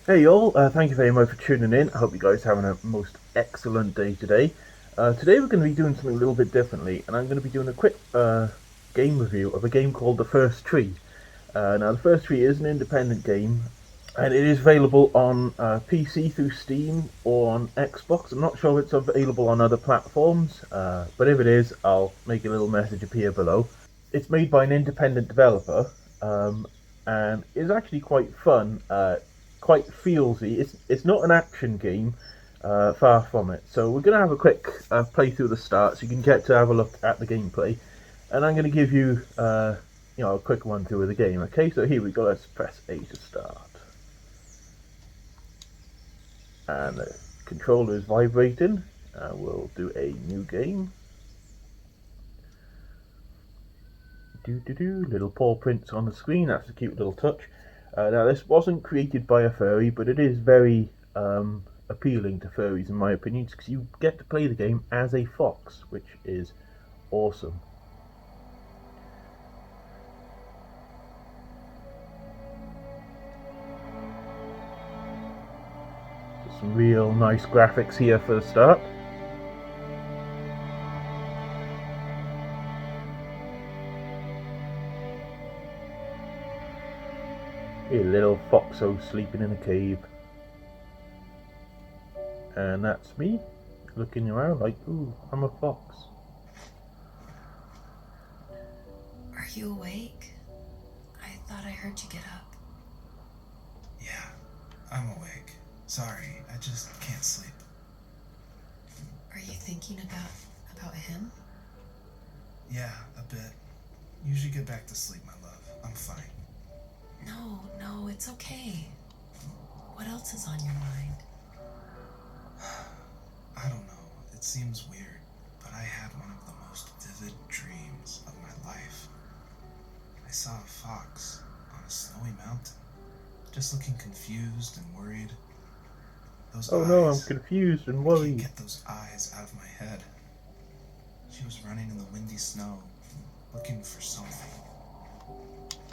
Hey y'all, thank you very much for tuning in. I hope you guys are having a most excellent day today. Today we're going to be doing something a little bit differently, and I'm going to be doing a quick game review of a game called The First Tree. Now, The First Tree is an independent game, and it is available on PC through Steam or on Xbox. I'm not sure if it's available on other platforms, but if it is, I'll make a little message appear below. It's made by an independent developer, um, and is actually quite fun, quite feelsy. It's not an action game, far from it. So we're gonna have a quick playthrough at the start, so you can get to have a look at the gameplay, and I'm gonna give you, a quick run through of the game. Okay, so here we go. Let's press A to start, and the controller is vibrating. We'll do a new game. Little paw prints on the screen. That's a cute little touch. Now, this wasn't created by a furry, but it is very appealing to furries, in my opinion, because you get to play the game as a fox, which is awesome. So some real nice graphics here for the start. A little foxo sleeping in a cave. And that's me, looking around like, ooh, I'm a fox. Are you awake? I thought I heard you get up. Yeah, I'm awake. Sorry, I just can't sleep. Are you thinking about him? Yeah, a bit. You should get back to sleep, my love. I'm fine. No, it's okay. What else is on your mind? I don't know. It seems weird, but I had one of the most vivid dreams of my life. I saw a fox on a snowy mountain, just looking confused and worried. Those Oh no, I'm eyes. confused and I can't worried. get those eyes out of my head. She was running in the windy snow, looking for something.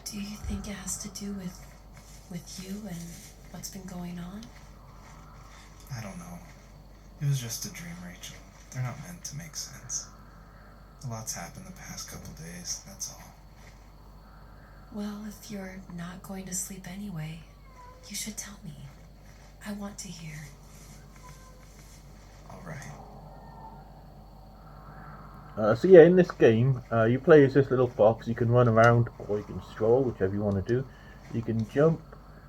Do you think it has to do with you and what's been going on? I don't know. It was just a dream, Rachel. They're not meant to make sense. A lot's happened the past couple days, that's all. Well, if you're not going to sleep anyway, you should tell me. I want to hear. Alright. So yeah, in this game, you play as this little fox. You can run around or you can stroll, whichever you want to do. You can jump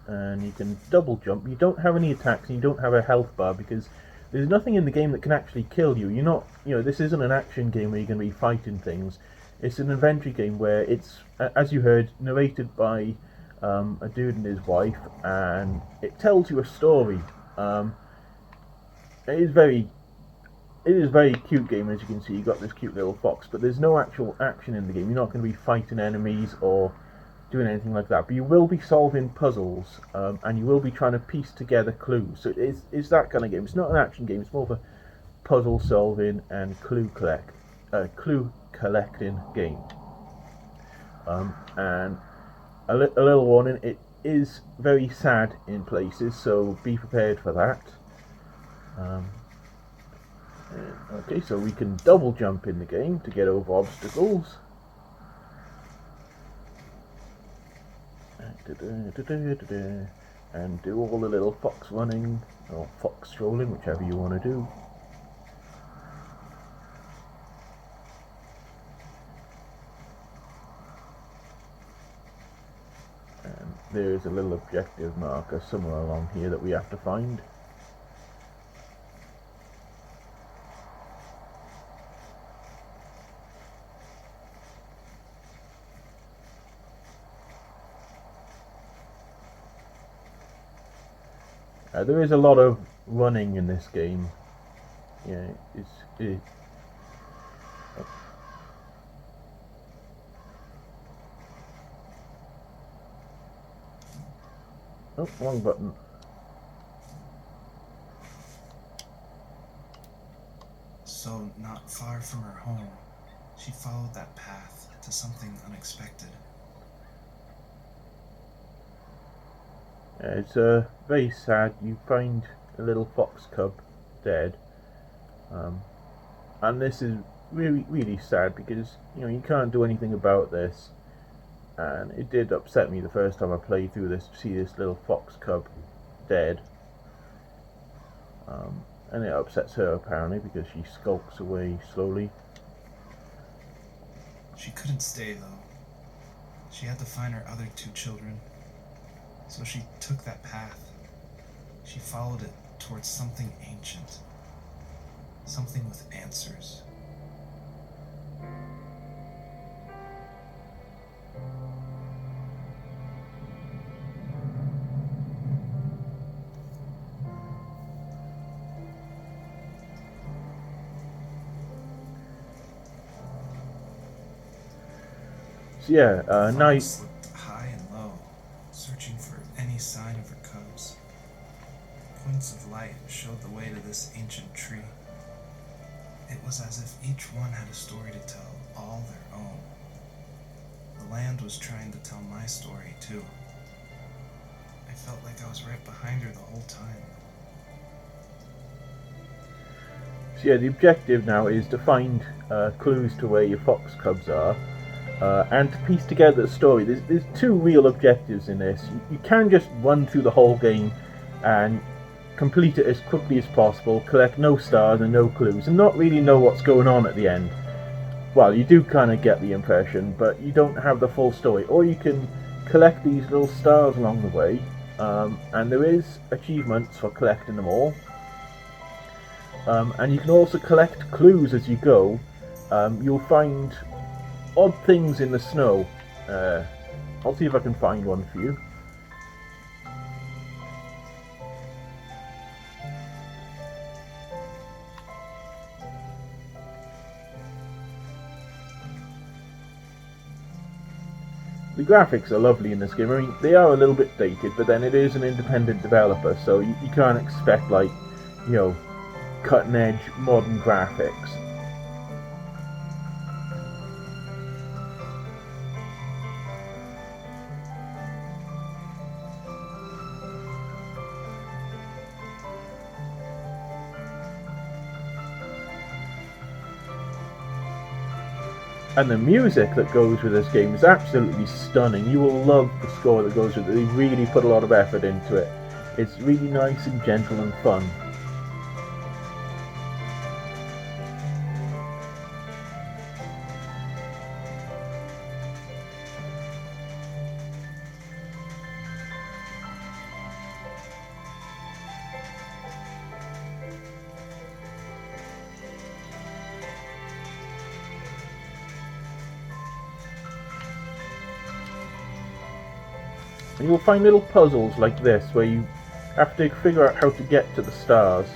and you can double jump. You don't have any attacks and you don't have a health bar because there's nothing in the game that can actually kill you. You're not, this isn't an action game where you're going to be fighting things. It's an adventure game where it's, as you heard, narrated by a dude and his wife, and it tells you a story. It is very cute game, as you can see. You got this cute little fox, but there's no actual action in the game. You're not going to be fighting enemies or doing anything like that. But you will be solving puzzles, and you will be trying to piece together clues. So it's that kind of game. It's not an action game. It's more of a puzzle solving and clue collecting game. And a little warning: it is very sad in places, so be prepared for that. Um, Okay, so we can double jump in the game to get over obstacles. And do all the little fox running, or fox strolling, whichever you want to do. And there's a little objective marker somewhere along here that we have to find. There is a lot of running in this game. Yeah, it. Oh, wrong button. So, not far from her home, she followed that path to something unexpected. It's very sad. You find a little fox cub dead, and this is really sad because you can't do anything about this. And it did upset me the first time I played through this to see this little fox cub dead. And it upsets her apparently because she skulks away slowly. She couldn't stay though. She had to find her other 2 children. So she took that path. She followed it towards something ancient. Something with answers. So yeah, now Fox looked high and low, searching for any sign of her cubs. Points of light showed the way to this ancient tree. It was as if each one had a story to tell, all their own. The land was trying to tell my story too. I felt like I was right behind her the whole time. So yeah, the objective now is to find clues to where your fox cubs are, and to piece together the story. There's 2 real objectives in this. You can just run through the whole game and complete it as quickly as possible, collect no stars and no clues, and not really know what's going on at the end. Well, you do kind of get the impression, but you don't have the full story. Or you can collect these little stars along the way, and there is achievements for collecting them all. And you can also collect clues as you go. You'll find odd things in the snow. I'll see if I can find one for you. The graphics are lovely in this game. I mean, they are a little bit dated, but then it is an independent developer, so you can't expect, like, cutting edge modern graphics. And the music that goes with this game is absolutely stunning. You will love the score that goes with it. They really put a lot of effort into it. It's really nice and gentle and fun. And you'll find little puzzles like this where you have to figure out how to get to the stars.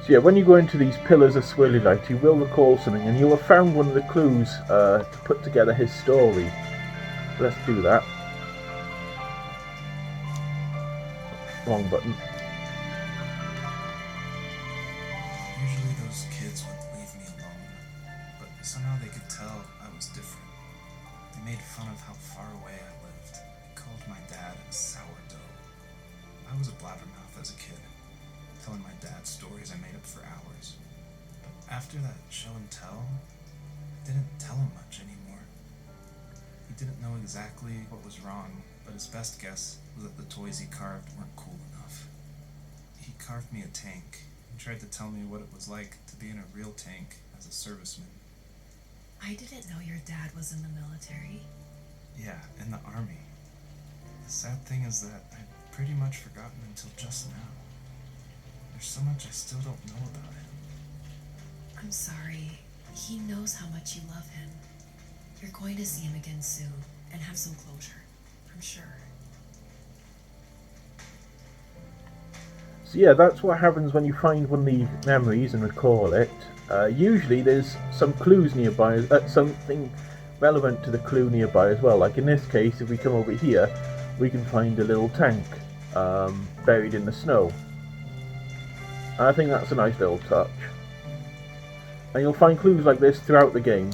So yeah, when you go into these pillars of swirly light, you will recall something, and you'll have found one of the clues to put together his story. Let's do that. Wrong button. Usually those kids would leave me alone, but somehow they could tell I was different. They made fun of how far away I lived. They called my dad a sourdough. I was a blabbermouth as a kid, telling my dad stories I made up for hours. But after that show and tell, I didn't tell him much anymore. He didn't know exactly what was wrong, but his best guess was that the toys he carved weren't cool enough. He carved me a tank and tried to tell me what it was like to be in a real tank as a serviceman. I didn't know your dad was in the military. Yeah, in the army. The sad thing is that I'd pretty much forgotten until just now. There's so much I still don't know about him. I'm sorry. He knows how much you love him. You're going to see him again soon and have some closure, I'm sure. So yeah, that's what happens when you find one of the memories and recall it. Usually there's some clues nearby, something relevant to the clue nearby as well. Like in this case, if we come over here, we can find a little tank buried in the snow. And I think that's a nice little touch. And you'll find clues like this throughout the game.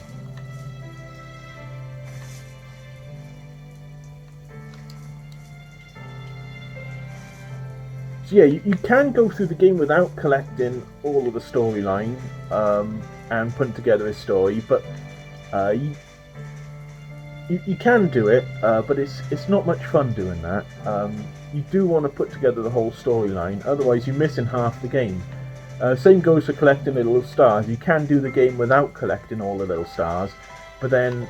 So yeah, you can go through the game without collecting all of the storyline and putting together a story, but you can do it, but it's not much fun doing that. You do want to put together the whole storyline, otherwise you're missing half the game. Same goes for collecting little stars. You can do the game without collecting all the little stars, but then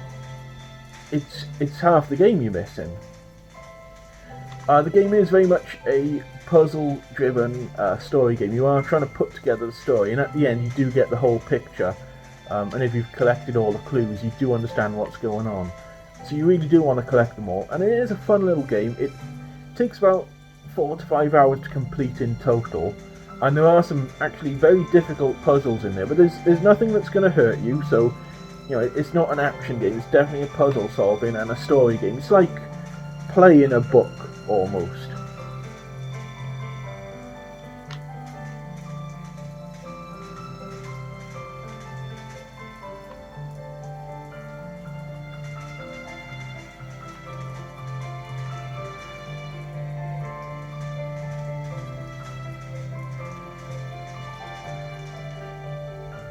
it's half the game you're missing. The game is very much a puzzle-driven story game. You are trying to put together the story, and at the end you do get the whole picture. And if you've collected all the clues, you do understand what's going on. So you really do want to collect them all, and it is a fun little game. It takes about 4 to 5 hours to complete in total, and there are some actually very difficult puzzles in there, but there's nothing that's going to hurt you. So you know, it's not an action game, it's definitely a puzzle solving and a story game. It's like playing a book almost.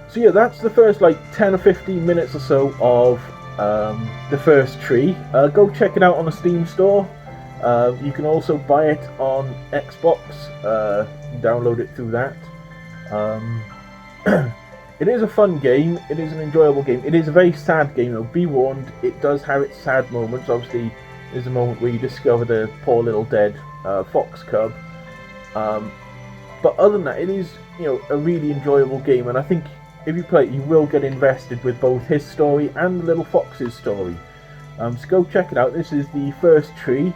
So yeah, that's the first like 10 or 15 minutes or so of the first tree. Go check it out on the Steam store. You can also buy it on Xbox, download it through that. It is a fun game, it is an enjoyable game. It is a very sad game though, be warned, it does have its sad moments. Obviously there's a moment where you discover the poor little dead fox cub. But other than that, it is, you know, a really enjoyable game, and I think if you play it, you will get invested with both his story and the little fox's story. So go check it out. This is the first tree,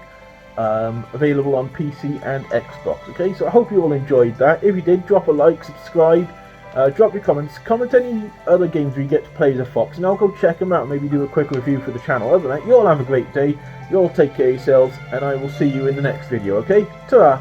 available on PC and Xbox. Okay, so I hope you all enjoyed that. If you did, drop a like, subscribe, drop your comments, comment any other games where you get to play as a fox, and I'll go check them out and maybe do a quick review for the channel. Other than that, you all have a great day, you all take care of yourselves, and I will see you in the next video, okay? Ta-ra!